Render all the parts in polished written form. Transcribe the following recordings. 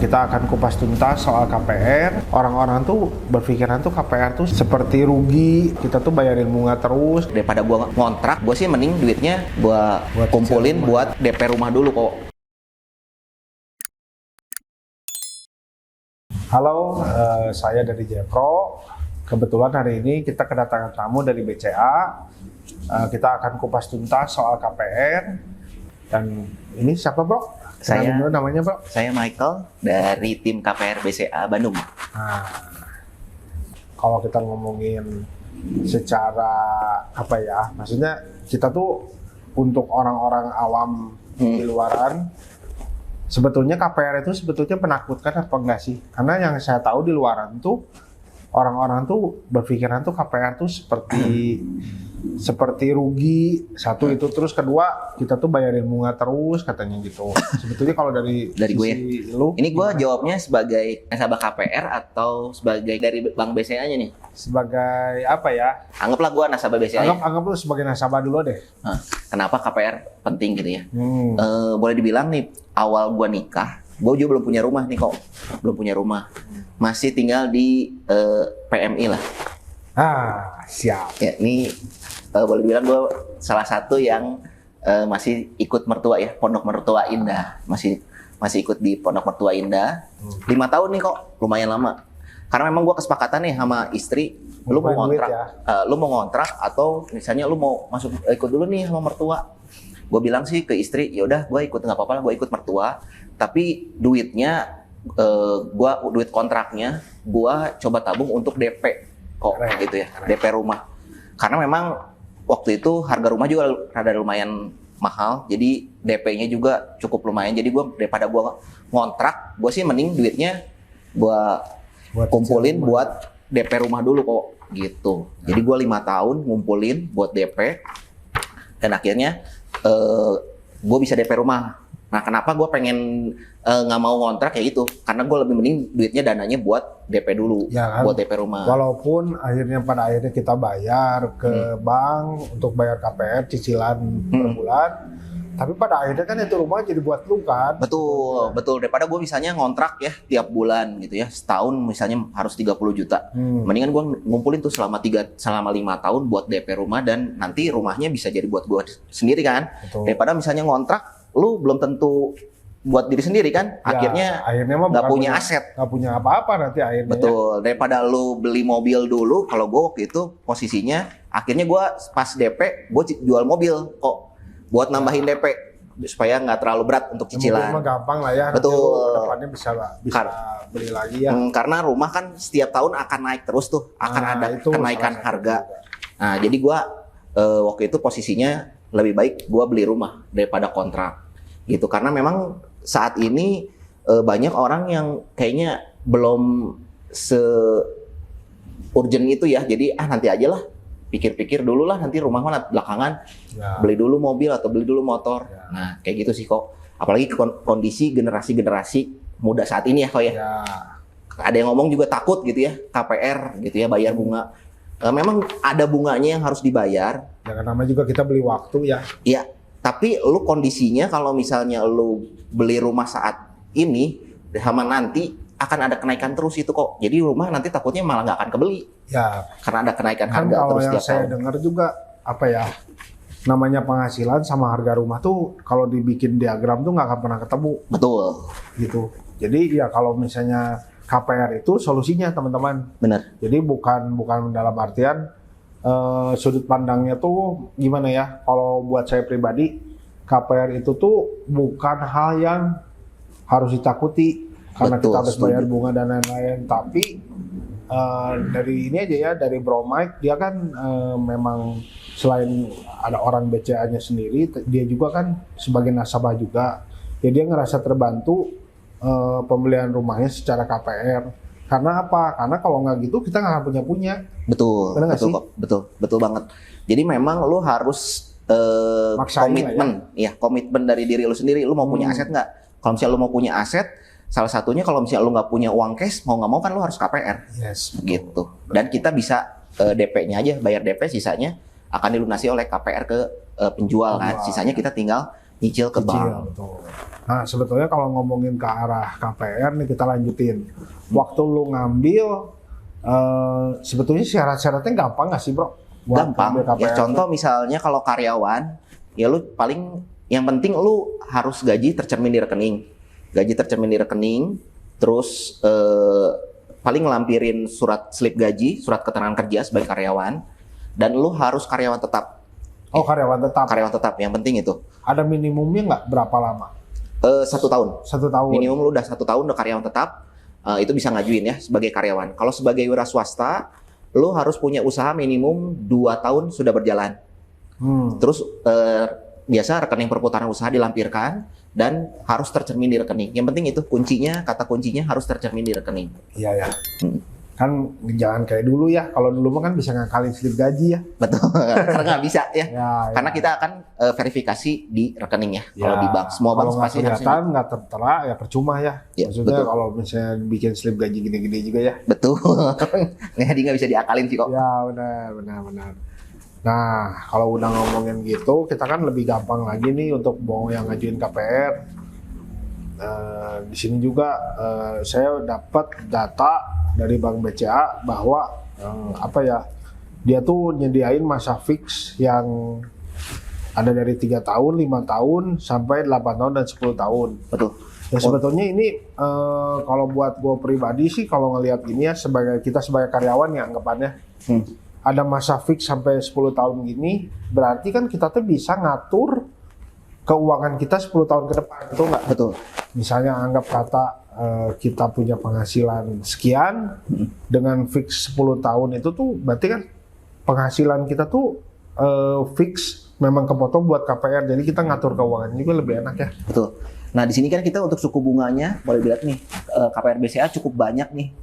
Kita akan kupas tuntas soal KPR. Orang-orang tuh berpikiran tuh KPR tuh seperti rugi, kita tuh bayarin bunga terus. Daripada gua ngontrak, gua sih mending duitnya gua Buat kumpulin cicil buat DP rumah dulu kok. Halo, saya dari Jepro. Kebetulan hari ini kita kedatangan tamu dari BCA. Kita akan kupas tuntas soal KPR. Dan ini siapa, Bro? Saya Dulu namanya, Bro? Saya Michael dari tim KPR BCA Bandung. Nah, kalau kita ngomongin secara apa ya, maksudnya kita tuh untuk orang-orang awam di luaran, sebetulnya KPR itu sebetulnya menakutkan apa enggak sih? Karena yang saya tahu di luaran tuh orang-orang tuh berpikiran tuh KPR tuh seperti rugi, satu itu, terus kedua kita tuh bayarin bunga terus katanya gitu. Sebetulnya kalau dari gue ya. Lu, Ini gue jawabnya sebagai nasabah KPR atau sebagai dari bank BCA-nya nih? sebagai apa ya? Anggaplah gue nasabah BCA. Anggap lu sebagai nasabah dulu deh. Kenapa KPR penting gitu ya? Hmm. Boleh dibilang nih, awal gue nikah, gue juga belum punya rumah nih kok. Belum punya rumah. Masih tinggal di PMI lah. Siap. Ya, ini boleh dibilang gue salah satu yang masih ikut mertua ya, Pondok Mertua Indah. Masih ikut di Pondok Mertua Indah. 5 tahun nih kok, lumayan lama. Karena memang gue kesepakatan nih sama istri, lu mau ngontrak, lu mau ngontrak atau misalnya lu mau masuk ikut dulu nih sama mertua. Gue bilang sih ke istri, ya udah gue ikut, nggak apa-apa lah, gue ikut mertua. Tapi duitnya, duit kontraknya, gue coba tabung untuk DP kok gitu ya, DP rumah. Karena memang waktu itu harga rumah juga rada lumayan mahal, jadi DP-nya juga cukup lumayan. Jadi gue daripada gue ngontrak, gue sih mending duitnya gue kumpulin buat DP rumah dulu kok gitu. Jadi gue 5 tahun ngumpulin buat DP dan akhirnya gue bisa DP rumah. Nah, kenapa gue pengen nggak mau ngontrak kayak gitu? Karena gue lebih mending duitnya dananya buat DP dulu, ya kan? Buat DP rumah. Walaupun pada akhirnya kita bayar ke bank untuk bayar KPR cicilan per bulan, tapi pada akhirnya kan itu rumah jadi buat lu kan? Betul. Daripada gue misalnya ngontrak ya tiap bulan gitu ya, setahun misalnya harus 30 juta. Mendingan gue ngumpulin tuh selama 5 tahun buat DP rumah dan nanti rumahnya bisa jadi buat gue sendiri kan? Betul. Daripada misalnya ngontrak, lu belum tentu buat diri sendiri kan, akhirnya nggak punya aset, nggak punya apa-apa nanti akhirnya. Betul. Daripada lu beli mobil dulu, kalau gue waktu itu posisinya akhirnya gue pas DP gue jual mobil kok buat nambahin DP supaya nggak terlalu berat untuk cicilan. Mobil mah gampang lah ya. Betul. Depannya bisa beli lagi ya. Karena rumah kan setiap tahun akan naik terus tuh, akan ada kenaikan harga. Nah, jadi gue waktu itu posisinya lebih baik gue beli rumah daripada kontrak gitu. Karena memang saat ini banyak orang yang kayaknya belum urgent itu ya. Jadi nanti aja lah, pikir-pikir dulu lah, nanti rumah mana belakangan, beli dulu mobil atau beli dulu motor. Nah, kayak gitu sih kok. Apalagi kondisi generasi muda saat ini ya kok ya. Ada yang ngomong juga takut gitu ya, KPR gitu ya, bayar bunga. Memang ada bunganya yang harus dibayar. Jangan namanya juga kita beli waktu ya. Iya, tapi lu kondisinya kalau misalnya lu beli rumah saat ini, sama nanti akan ada kenaikan terus itu kok. Jadi rumah nanti takutnya malah nggak akan kebeli. Ya. Karena ada kenaikan harga terus Kalau tiap yang saya dengar juga apa ya, namanya penghasilan sama harga rumah tuh kalau dibikin diagram tuh nggak akan pernah ketemu. Betul. Gitu. Jadi ya kalau misalnya KPR itu solusinya teman-teman. Benar. Jadi bukan dalam artian sudut pandangnya tuh gimana ya? Kalau buat saya pribadi, KPR itu tuh bukan hal yang harus ditakuti karena kita harus bayar bunga dan lain-lain. Tapi dari ini aja ya, dari Bro Mike, dia kan memang selain ada orang BCA-nya sendiri, dia juga kan sebagai nasabah juga. Jadi dia ngerasa terbantu pembelian rumahnya secara KPR. Karena apa? Karena kalau nggak gitu kita nggak punya. Betul. Betul banget. Jadi memang lu harus komitmen dari diri lu sendiri. Lu mau punya aset nggak? Kalau misalnya lu mau punya aset, salah satunya kalau misalnya lu nggak punya uang cash, mau nggak mau kan lu harus KPR. Yes. Gitu. Dan kita bisa DP-nya aja, bayar DP, sisanya akan dilunasi oleh KPR ke penjual kan. Sisanya kita tinggal nyicil ke Cicil, bank. betul. Nah, sebetulnya kalau ngomongin ke arah KPR nih kita lanjutin. Waktu lu ngambil, sebetulnya syarat-syaratnya gampang nggak sih, Bro? Buat Gampang. ngambil KPR Ya contoh misalnya kalau karyawan, ya lu paling yang penting lu harus gaji tercermin di rekening. Gaji tercermin di rekening, terus paling lampirin surat slip gaji, surat keterangan kerja sebagai karyawan, dan lu harus karyawan tetap. Oh, karyawan tetap. Karyawan tetap, yang penting itu. Ada minimumnya nggak berapa lama? 1 tahun. 1 tahun. Minimum lu udah 1 tahun udah karyawan tetap, itu bisa ngajuin ya sebagai karyawan. Kalau sebagai wira swasta, lu harus punya usaha minimum 2 tahun sudah berjalan. Terus biasa rekening perputaran usaha dilampirkan dan harus tercermin di rekening. Yang penting itu kuncinya, kata kuncinya harus tercermin di rekening. Iya ya. Kan jangan kayak dulu ya. Kalau dulu mah kan bisa ngakalin slip gaji ya. Betul, karena nggak bisa ya. Karena Ya. kita akan verifikasi di rekening ya. Kalau di bank, semua Kalau bank nggak pasti harus kelihatan, nggak tertera, ya percuma ya. Ya, Maksudnya betul. kalau misalnya bikin slip gaji gede-gede juga ya. betul. Jadi nggak bisa diakalin sih kok. Ya benar. Nah, kalau udah ngomongin gitu, kita kan lebih gampang lagi nih untuk mau yang ngajuin KPR. Di sini juga saya dapat data dari Bank BCA bahwa dia tuh nyediain masa fix yang ada dari 3 tahun, 5 tahun, sampai 8 tahun dan 10 tahun. Betul. Ya sebetulnya ini kalau buat gue pribadi sih kalau ngelihat ini ya kita sebagai karyawan ya anggapannya ada masa fix sampai 10 tahun gini, berarti kan kita tuh bisa ngatur keuangan kita 10 tahun ke depan, betul nggak? Betul. Misalnya anggap kata kita punya penghasilan sekian, dengan fix 10 tahun itu tuh berarti kan penghasilan kita tuh fix memang kepotong buat KPR, jadi kita ngatur keuangan juga lebih enak ya. Betul. Nah di sini kan kita untuk suku bunganya boleh dilihat nih KPR BCA cukup banyak nih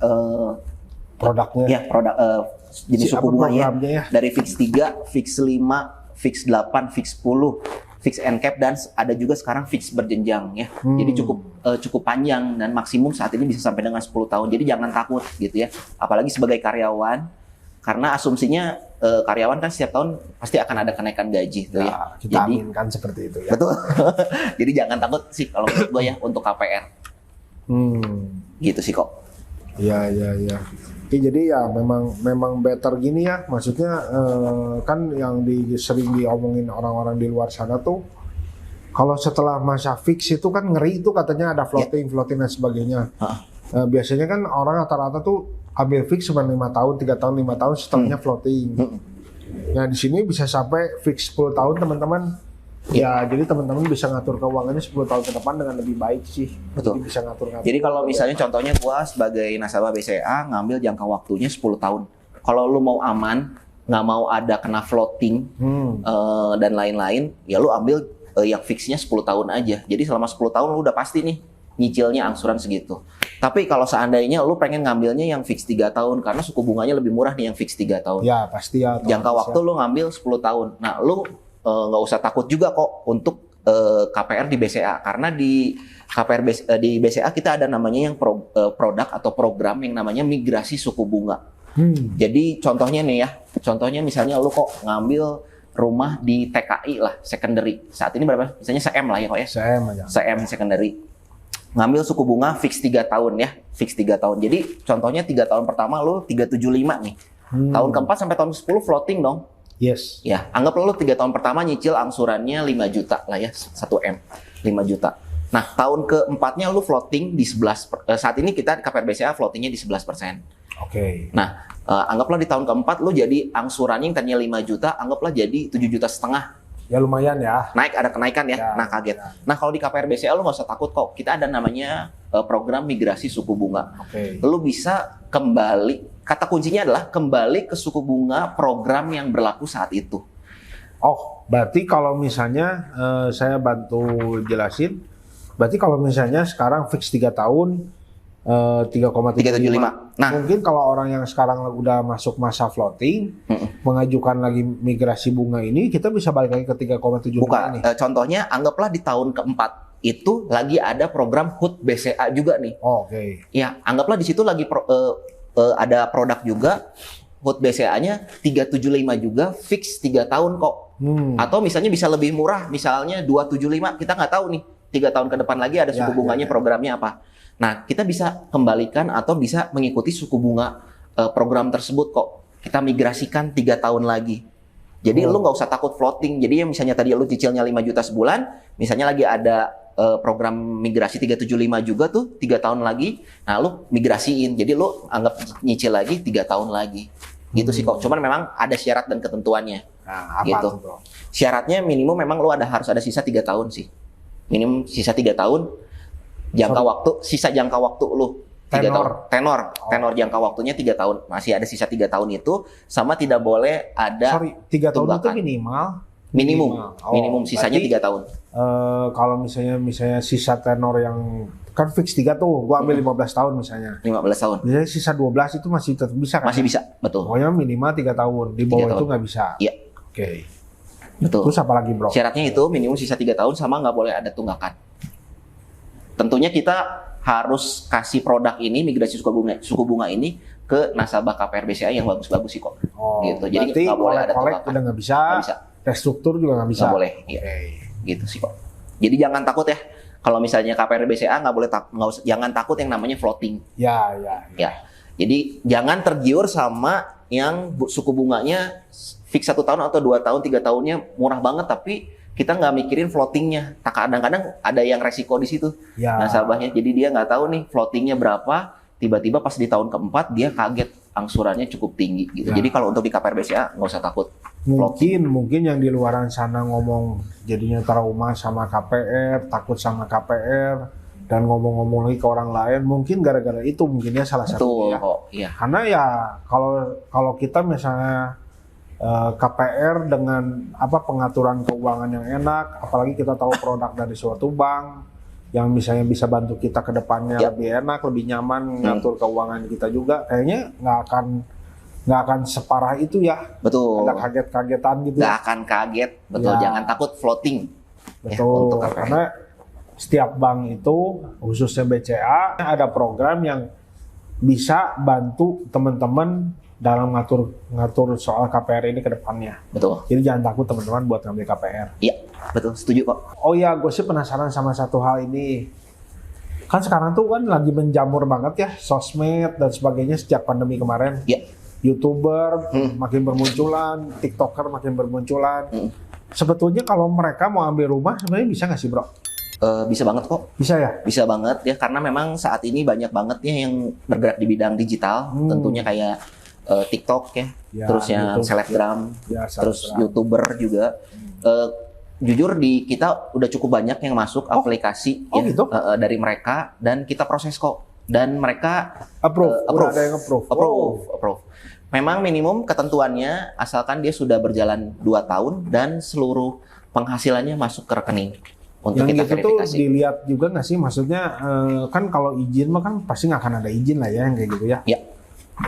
Produknya. ya produk jenis suku bunganya programnya ya? dari fix 3, fix 5, fix 8, fix 10, fix and cap dan ada juga sekarang fix berjenjang ya. Jadi cukup panjang dan maksimum saat ini bisa sampai dengan 10 tahun. Jadi jangan takut gitu ya. Apalagi sebagai karyawan karena asumsinya karyawan kan setiap tahun pasti akan ada kenaikan gaji tuh ya. Kita Jadi aminkan seperti itu ya. betul. Jadi jangan takut sih kalau menurut gue ya untuk KPR. Gitu sih kok. Iya. Oke, jadi ya memang better gini ya. Maksudnya kan yang sering diomongin orang-orang di luar sana tuh kalau setelah masa fix itu kan ngeri itu katanya ada floating dan sebagainya. Biasanya kan orang rata-rata tuh ambil fix cuma 5 tahun, 3 tahun, 5 tahun, setelahnya floating. Nah di sini bisa sampai fix 10 tahun teman-teman. Ya, jadi teman-teman bisa ngatur keuangannya 10 tahun ke depan dengan lebih baik sih. Betul. Jadi bisa ngatur. Jadi kalau misalnya contohnya gua sebagai nasabah BCA ngambil jangka waktunya 10 tahun. Kalau lu mau aman, nggak mau ada kena floating dan lain-lain, ya lu ambil yang fixnya 10 tahun aja. Jadi selama 10 tahun lu udah pasti nih nyicilnya angsuran segitu. Tapi kalau seandainya lu pengen ngambilnya yang fix 3 tahun karena suku bunganya lebih murah nih yang fix 3 tahun. Ya, pasti ya. Jangka waktu lu ngambil 10 tahun. Nah, lu nggak usah takut juga kok untuk KPR di BCA karena di KPR di BCA kita ada namanya yang produk atau program yang namanya migrasi suku bunga. Jadi contohnya nih ya, contohnya misalnya lu kok ngambil rumah di TKI lah, secondary. Saat ini berapa? Misalnya CM lah ya kok ya. CM aja. CM secondary. Ngambil suku bunga fix 3 tahun ya, fix 3 tahun. Jadi contohnya 3 tahun pertama lu 375 nih. Tahun keempat sampai tahun 10 floating dong. Yes. Ya, anggaplah lu 3 tahun pertama nyicil angsurannya 5 juta lah ya, 1M, 5 juta. Nah, tahun keempatnya lu floating di 11, saat ini kita KPR BCA floatingnya di 11%. Oke. Nah, anggaplah di tahun keempat lu jadi angsurannya yang tadinya 5 juta, anggaplah jadi 7,5 juta. Ya lumayan ya. Naik, ada kenaikan ya, nah kaget. Nah, kalau di KPR BCA lu nggak usah takut kok, kita ada namanya program migrasi suku bunga. Oke. Lu bisa kembali, kata kuncinya adalah kembali ke suku bunga program yang berlaku saat itu. Oh, berarti kalau misalnya saya bantu jelasin, berarti kalau misalnya sekarang fix 3 tahun 3,75. Nah, Mungkin kalau orang yang sekarang udah masuk masa floating, mengajukan lagi migrasi bunga ini, kita bisa balik lagi ke 3,75 bukan. ini. Contohnya, anggaplah di tahun keempat itu lagi ada program HUT BCA juga nih. Oh, oke. Ya, anggaplah di situ lagi ada produk juga HUT BCA-nya 375 juga fix 3 tahun kok. Atau misalnya bisa lebih murah, misalnya 275, kita nggak tahu nih 3 tahun ke depan lagi ada suku bunganya programnya apa. Nah, kita bisa kembalikan atau bisa mengikuti suku bunga program tersebut kok. Kita migrasikan 3 tahun lagi. Jadi lu nggak usah takut floating. Jadi yang misalnya tadi lu cicilnya 5 juta sebulan, misalnya lagi ada program migrasi 375 juga tuh 3 tahun lagi. Nah, lu migrasiin. Jadi lu anggap nyicil lagi 3 tahun lagi. Gitu sih kok. Cuman memang ada syarat dan ketentuannya. Nah, apa gitu. tuh, bro? Syaratnya minimum memang lu harus ada sisa 3 tahun sih. Minimum sisa 3 tahun. Sisa jangka waktu lu 3 tahun. Tenor jangka waktunya 3 tahun. Masih ada sisa 3 tahun itu, sama tidak boleh ada 3 tahun tunggakan. itu minimal. Minimum sisanya 3 tahun. Kalau misalnya sisa tenor yang kan fix 3 tuh, gua ambil 15 tahun misalnya. 15 tahun. Biasanya sisa 12 itu masih tetap bisa kan? Masih bisa, betul. Pokoknya minimal 3 tahun. Di bawah 3 itu tahun. nggak bisa. Iya. Oke. Betul. Terus apa lagi, bro? Syaratnya itu minimum sisa 3 tahun sama nggak boleh ada tunggakan. Tentunya kita harus kasih produk ini, migrasi suku bunga ini ke nasabah KPR BCA yang bagus-bagus sih kok. Gitu. Jadi Berarti nggak boleh ada kolek tunggakan. udah nggak bisa. Nggak bisa. Restruktur juga nggak bisa. Nggak boleh. Iya. Gitu sih kok. Jadi jangan takut ya. Kalau misalnya KPR BCA nggak boleh jangan takut yang namanya floating. Ya. Jadi jangan tergiur sama yang suku bunganya fix 1 tahun atau 2 tahun, 3 tahunnya murah banget tapi kita nggak mikirin floatingnya. Kadang-kadang ada yang resiko di situ nasabahnya. Jadi dia nggak tahu nih floatingnya berapa. Tiba-tiba pas di tahun keempat dia kaget angsurannya cukup tinggi. Gitu. Jadi kalau untuk di KPR BCA nggak usah takut. Mungkin yang di luaran sana ngomong jadinya trauma sama KPR, takut sama KPR, dan ngomong-ngomong lagi ke orang lain. Mungkin gara-gara itu mungkin ya salah satunya. Betul kok. Iya. Karena ya kalau kita misalnya KPR dengan pengaturan keuangan yang enak, apalagi kita tahu produk dari suatu bank yang misalnya bisa bantu kita ke depannya lebih enak, lebih nyaman ngatur keuangan kita juga, kayaknya nggak akan separah itu ya. Betul. Ada kaget-kagetan gitu. Nggak akan kaget, betul. Jangan takut floating. Betul. Karena setiap bank itu, khususnya BCA, ada program yang bisa bantu teman-teman dalam ngatur soal KPR ini ke depannya. Betul. Jadi jangan takut teman-teman buat ngambil KPR. Iya, betul. Setuju kok. Oh iya, gue sih penasaran sama satu hal ini. Kan sekarang tuh kan lagi menjamur banget ya, sosmed dan sebagainya sejak pandemi kemarin. Iya. YouTuber makin bermunculan, TikToker makin bermunculan. Sebetulnya kalau mereka mau ambil rumah, sebenarnya bisa nggak sih, bro? Bisa banget kok. Bisa ya? Bisa banget ya, karena memang saat ini banyak banget ya yang bergerak di bidang digital. Tentunya kayak TikTok ya, terus yang selebgram, terus YouTuber juga. Jujur di kita udah cukup banyak yang masuk aplikasi gitu? dari mereka dan kita proses kok. Dan mereka approve. Ada yang approve. Memang minimum ketentuannya asalkan dia sudah berjalan 2 tahun dan seluruh penghasilannya masuk ke rekening. Untuk yang kita gitu verifikasi. Tuh dilihat juga nggak sih? Maksudnya kan kalau izin mah kan pasti nggak akan ada izin lah ya yang kayak gitu ya. Iya.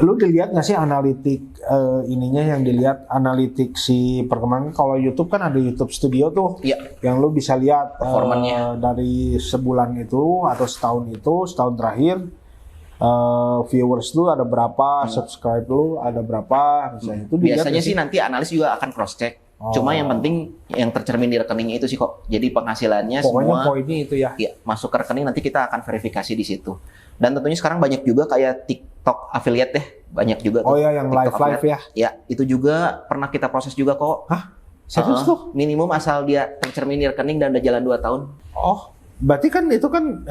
Lu dilihat nggak sih analitik yang dilihat analitik si perkembangan? Kalau YouTube kan ada YouTube Studio tuh, yang lu bisa lihat performanya dari sebulan itu atau setahun terakhir viewers lu ada berapa, subscribe lu ada berapa, misalnya itu. Biasanya sih nanti analis juga akan cross check. Cuma yang penting yang tercermin di rekeningnya itu sih kok. Jadi penghasilannya pokoknya semua poinnya itu ya. Masuk ke rekening, nanti kita akan verifikasi di situ. Dan tentunya sekarang banyak juga kayak TikTok affiliate deh, banyak juga. Oh ya, yang live ya. Ya, itu juga pernah kita proses juga kok. Hah? Serius tuh? Minimum asal dia tercermin di rekening dan udah jalan 2 tahun. Oh, berarti kan itu kan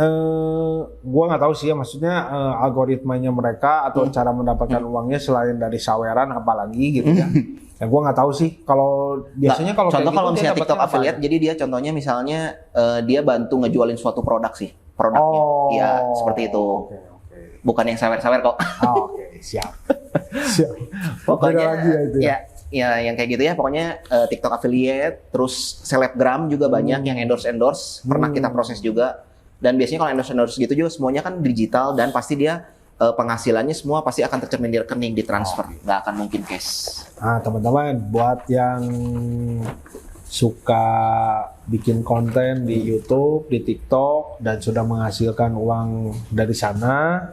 gua nggak tahu sih ya, maksudnya algoritmanya mereka atau cara mendapatkan uangnya selain dari saweran apalagi gitu ya. Ya gua nggak tahu sih. Kalau biasanya kalau contoh kalau gitu, misalnya TikTok affiliate, jadi dia contohnya misalnya dia bantu ngejualin suatu produk sih, produknya. Ya, seperti itu. Okay. Bukan yang sawer-sawer kok. Oke, siap. Pokoknya lagi ya itu ya. Ya yang kayak gitu ya, pokoknya TikTok affiliate, terus selebgram juga banyak yang endorse pernah kita proses juga. Dan biasanya kalau endorse gitu juga semuanya kan digital dan pasti dia penghasilannya semua pasti akan tercermin di rekening, ditransfer, nggak akan mungkin cash. Nah teman-teman, buat yang suka bikin konten di YouTube, di TikTok dan sudah menghasilkan uang dari sana,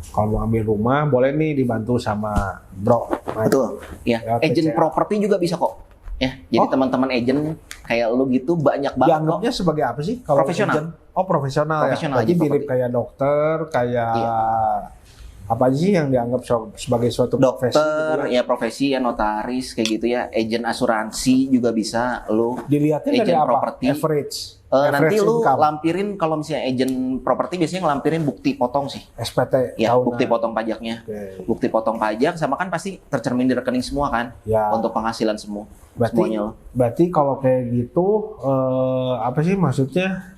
kalau mau ambil rumah boleh nih dibantu sama Bro. Betul. Ya, Lewat agent PCA. properti juga bisa kok. Ya, jadi Oh. teman-teman agent kayak lu gitu banyak banget kok. Dianggapnya sebagai apa sih kalau Profesional. agent? Oh, profesional, Profesional ya. Berarti agent mirip properti. kayak dokter, kayak Iya. apa aja sih yang dianggap sebagai suatu profesi gitu Dokter, ya? ya profesi, ya notaris kayak gitu ya. Agent asuransi juga bisa lu. Dilihatnya dari Agent apa? properti. Average. Nanti lu income. lampirin kalau misalnya agent properti biasanya ngelampirin bukti potong sih. SPT Ya, tahunan. bukti potong pajaknya. Oke. Bukti potong pajak sama kan pasti tercermin di rekening semua kan Ya. untuk penghasilan semua. Berarti, Semuanya lo. berarti kalau kayak gitu apa sih maksudnya?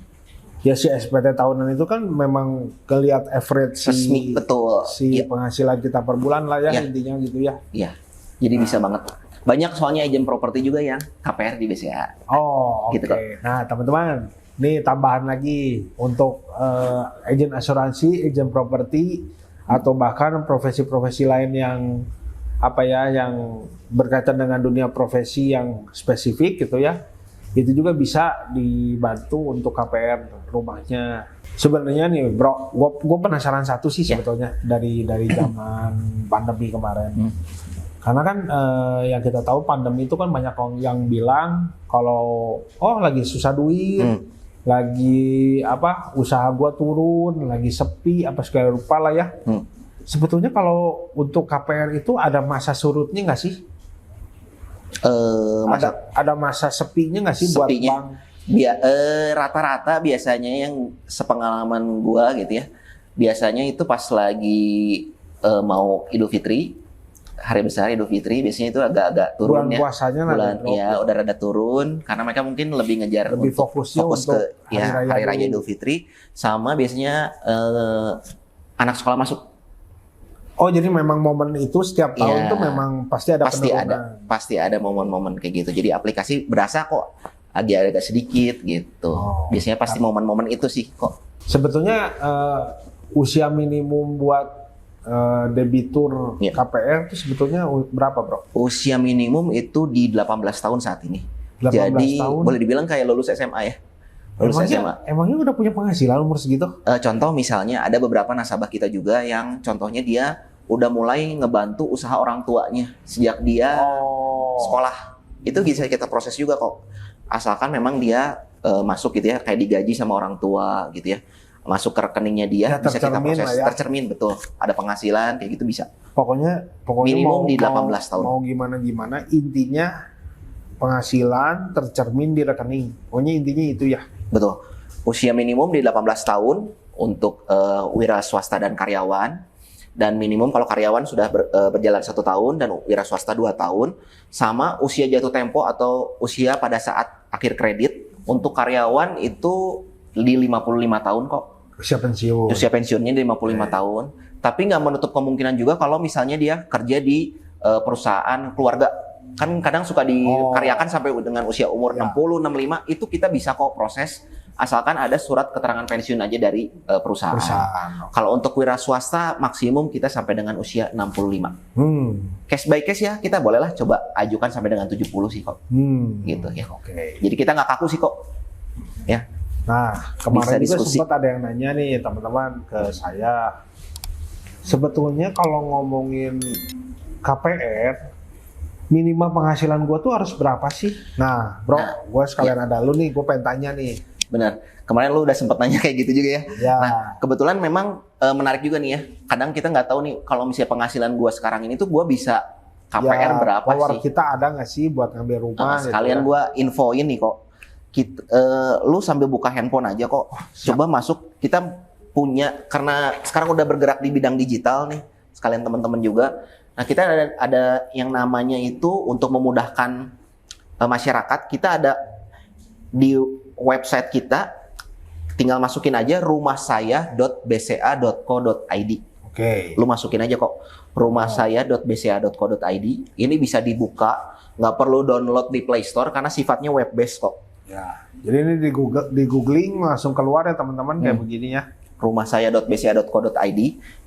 Ya si SPT tahunan itu kan memang kelihat average Resmi, betul. si Iya. penghasilan kita per bulan lah ya Iya. intinya gitu ya. Iya. Jadi bisa banget. Banyak soalnya agent properti juga yang KPR di BCA. Oh, oke. Gitu, Kak. Nah, teman-teman, nih tambahan lagi untuk agen asuransi, agen properti, atau bahkan profesi-profesi lain yang apa ya, yang berkaitan dengan dunia profesi yang spesifik gitu ya. Itu juga bisa dibantu untuk KPR rumahnya. Sebenarnya nih, Bro, gue penasaran satu sih Ya. sebetulnya dari zaman pandemi kemarin. Hmm. Karena kan yang kita tahu pandemi itu kan banyak orang yang bilang kalau lagi susah duit, lagi apa usaha gua turun, lagi sepi apa segala rupa lah ya. Sebetulnya kalau untuk KPR itu ada masa surutnya nggak sih? Ada masa sepinya nggak sih buat Sepinya. bank? Rata-rata biasanya yang sepengalaman gua gitu ya, biasanya itu pas lagi mau Idul Fitri, hari besar Idul Fitri, biasanya itu agak-agak turun Bulan ya. puasanya lah Bulan ada drop ya udah rada turun karena mereka mungkin lebih ngejar Lebih untuk fokusnya fokus untuk ke ya hari raya dulu. Idul Fitri, sama biasanya anak sekolah masuk. Oh jadi memang momen itu setiap tahun Iya. tuh memang pasti ada penurunan. Pasti ada momen-momen kayak gitu. Jadi aplikasi berasa kok agak sedikit gitu. Oh. Biasanya pasti momen-momen itu sih kok. Sebetulnya usia minimum buat debitur Iya. KPR itu sebetulnya berapa, Bro? Usia minimum itu di 18 tahun saat ini. 18 Jadi tahun. boleh dibilang kayak lulus SMA ya. Lulus SMA. Emangnya udah punya penghasilan umur segitu? Contoh misalnya ada beberapa nasabah kita juga yang contohnya dia udah mulai ngebantu usaha orang tuanya sejak dia sekolah. Itu bisa kita proses juga kok. Asalkan memang dia masuk gitu ya, kayak digaji sama orang tua gitu ya. Masuk ke rekeningnya dia, Ya, bisa kita tercermin proses. lah ya. Tercermin, betul. Ada penghasilan, kayak gitu bisa. Pokoknya Minimum mau, di 18 tahun. Mau gimana intinya penghasilan tercermin di rekening. Pokoknya intinya itu ya. Betul. Usia minimum di 18 tahun untuk wira swasta dan karyawan. Dan minimum kalau karyawan sudah berjalan 1 tahun dan wira swasta 2 tahun. Sama usia jatuh tempo atau usia pada saat akhir kredit. Untuk karyawan itu di 55 tahun kok. Usia pensiun. Usia pensiunnya di 55 tahun. Tapi nggak menutup kemungkinan juga kalau misalnya dia kerja di perusahaan keluarga. Kan kadang suka dikaryakan sampai dengan usia umur 60, 65. Itu kita bisa kok proses. Asalkan ada surat keterangan pensiun aja dari perusahaan. Kalau untuk wira swasta maksimum kita sampai dengan usia 65. Case by case ya kita bolehlah coba ajukan sampai dengan 70 sih kok. Gitu ya. Oke. Jadi kita nggak kaku sih kok. Ya. Nah, kemarin Bisa juga diskusi. sempat ada yang nanya nih teman-teman ke saya. Sebetulnya kalau ngomongin KPR, minimal penghasilan gue tuh harus berapa sih? Nah, Bro, gue sekalian ada lu nih, gue pengen tanya nih. Benar. Kemarin lu udah sempat nanya kayak gitu juga ya. Ya. Nah, kebetulan memang menarik juga nih ya. Kadang kita nggak tahu nih kalau misalnya penghasilan gua sekarang ini tuh gua bisa KPR berapa power sih? kita ada nggak sih buat ngambil rumah? Sekalian gitu ya? gua infoin nih kok. Lu sambil buka handphone aja kok. Coba masuk. Kita punya karena sekarang udah bergerak di bidang digital nih. Sekalian teman-teman juga. Nah, kita ada yang namanya itu untuk memudahkan masyarakat. Kita ada di website kita, tinggal masukin aja rumahsaya.bca.co.id. Oke. Lu masukin aja kok rumahsaya.bca.co.id. Ini bisa dibuka, nggak perlu download di Play Store karena sifatnya web based kok. Ya. Jadi ini di googling langsung keluar ya teman-teman kayak begini ya. rumahsaya.bca.co.id.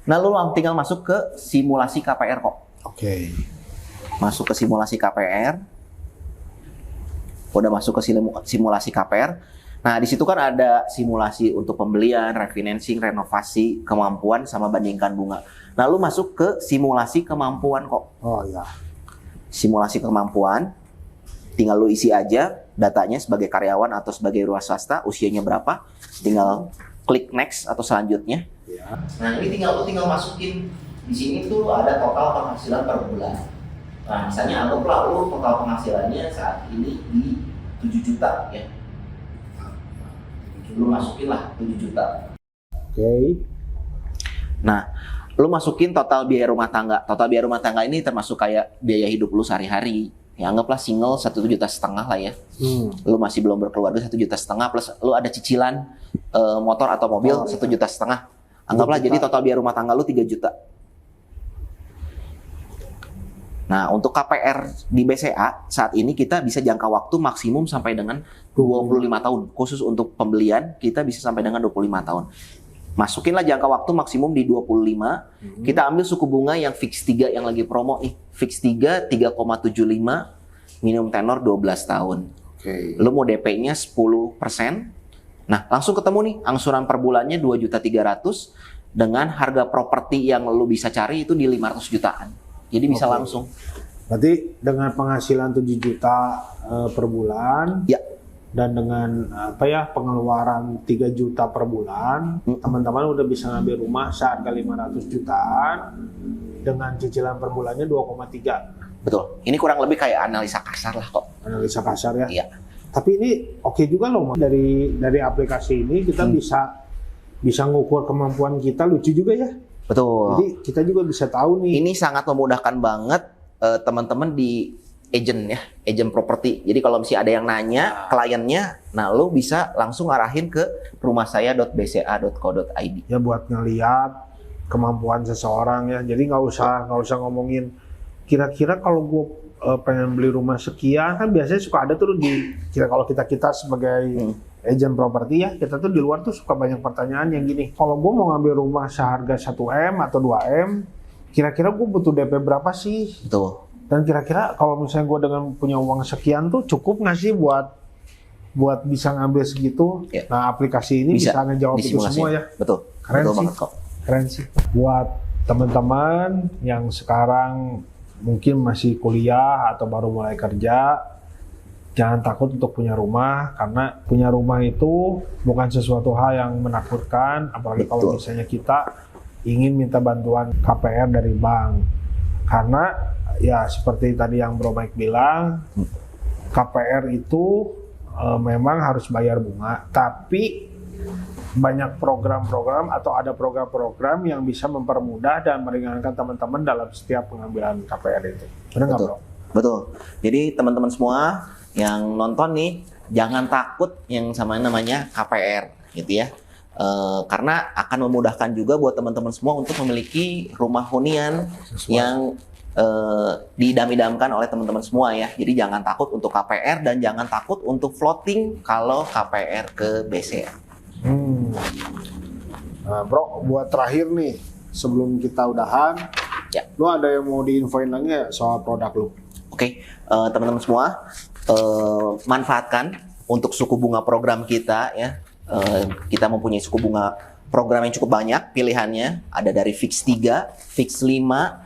Nah, lu tinggal masuk ke simulasi KPR kok. Oke. Masuk ke simulasi KPR. Udah masuk ke simulasi KPR. Nah, di situ kan ada simulasi untuk pembelian, refinancing, renovasi, kemampuan, sama bandingkan bunga. Nah, lu masuk ke simulasi kemampuan kok. Oh ya. Simulasi kemampuan, tinggal lu isi aja datanya sebagai karyawan atau sebagai ruas swasta, usianya berapa, tinggal klik next atau selanjutnya. Ya. Nah, ini lu tinggal masukin. Di sini tuh ada total penghasilan per bulan. Nah, misalnya anggaplah lu total penghasilannya saat ini di 7 juta ya. Lu masukin lah 7 juta. Oke. Nah, lu masukin total biaya rumah tangga. Total biaya rumah tangga ini termasuk kayak biaya hidup lu sehari-hari. Ya anggaplah single 1,5 juta lah ya. Lu masih belum berkeluarga 1,5 juta plus lu ada cicilan motor atau mobil 1,5 juta. Anggaplah jadi total biaya rumah tangga lu 3 juta. Nah, untuk KPR di BCA saat ini kita bisa jangka waktu maksimum sampai dengan 25 tahun. Khusus untuk pembelian kita bisa sampai dengan 25 tahun. Masukinlah jangka waktu maksimum di 25. Kita ambil suku bunga yang fix 3 yang lagi promo nih. Fix 3 3,75, minimum tenor 12 tahun. Oke. Lu mau DP-nya 10%. Nah, langsung ketemu nih angsuran per bulannya 2.300.000 dengan harga properti yang lu bisa cari itu di 500 jutaan. Jadi bisa langsung. Berarti dengan penghasilan 7 juta per bulan, Ya, dan dengan pengeluaran 3 juta per bulan, teman-teman udah bisa ngambil rumah seharga 500 jutaan dengan cicilan per bulannya 2,3. betul. Ini kurang lebih kayak analisa kasar lah kok. Analisa kasar ya. Iya. Tapi ini oke juga loh, Mas. Dari aplikasi ini kita bisa ngukur kemampuan kita, lucu juga ya. Betul. Jadi kita juga bisa tahu nih. Ini sangat memudahkan banget teman-teman di agent ya, agent properti. Jadi kalau misalnya ada yang nanya kliennya, nah lo bisa langsung arahin ke rumahsaya.bca.co.id. Ya buat ngeliat kemampuan seseorang ya. Jadi nggak usah ngomongin kira-kira kalau gue pengen beli rumah sekian, kan biasanya suka ada tuh kalau kita sebagai agent properti ya, kita tuh di luar tuh suka banyak pertanyaan yang gini, kalau gue mau ngambil rumah seharga 1M atau 2M, kira-kira gue butuh DP berapa sih? Betul. Dan kira-kira kalau misalnya gue dengan punya uang sekian tuh cukup nggak sih buat bisa ngambil segitu? Ya. Nah, aplikasi ini bisa ngejawab itu semua ya. Betul. Keren Betul sih. banget kok. Keren sih. Buat teman-teman yang sekarang mungkin masih kuliah atau baru mulai kerja, jangan takut untuk punya rumah, karena punya rumah itu bukan sesuatu hal yang menakutkan, apalagi kalau misalnya kita ingin minta bantuan KPR dari bank. Karena ya seperti tadi yang Bro Mike bilang, KPR itu memang harus bayar bunga, tapi banyak program-program atau ada program-program yang bisa mempermudah dan meringankan teman-teman dalam setiap pengambilan KPR itu. Benar nggak, Bro? Betul. Jadi teman-teman semua yang nonton nih, jangan takut yang sama namanya KPR gitu ya. Karena akan memudahkan juga buat teman-teman semua untuk memiliki rumah hunian yang didam-idamkan oleh teman-teman semua ya. Jadi jangan takut untuk KPR dan jangan takut untuk floating kalau KPR ke BCA. Nah, Bro, buat terakhir nih, sebelum kita udahan, Ya. lu ada yang mau diinfoin lagi ya soal produk lu? Oke, teman-teman semua, manfaatkan untuk suku bunga program kita ya. Kita mempunyai suku bunga program yang cukup banyak pilihannya. Ada dari fix 3, fix 5,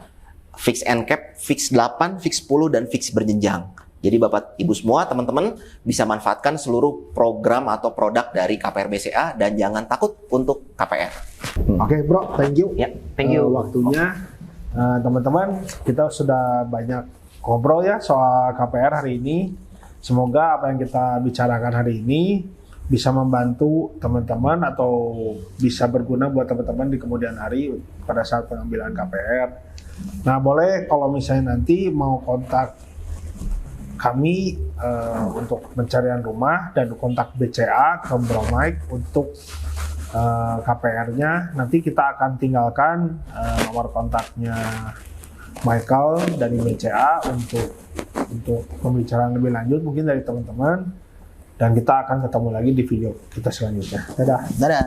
fix end cap, fix 8, fix 10, dan fix berjenjang. Jadi Bapak Ibu semua, teman-teman bisa manfaatkan seluruh program atau produk dari KPR BCA dan jangan takut untuk KPR. Oke, Bro, thank you. Ya, thank you. Waktunya, teman-teman, kita sudah banyak ngobrol ya soal KPR hari ini. Semoga apa yang kita bicarakan hari ini bisa membantu teman-teman atau bisa berguna buat teman-teman di kemudian hari pada saat pengambilan KPR. Nah, boleh kalau misalnya nanti mau kontak kami untuk pencarian rumah dan kontak BCA ke Bro Mike untuk KPR-nya, nanti kita akan tinggalkan nomor kontaknya Michael dari BCA untuk pembicaraan lebih lanjut mungkin dari teman-teman, dan kita akan ketemu lagi di video kita selanjutnya. Dadah. Dadah.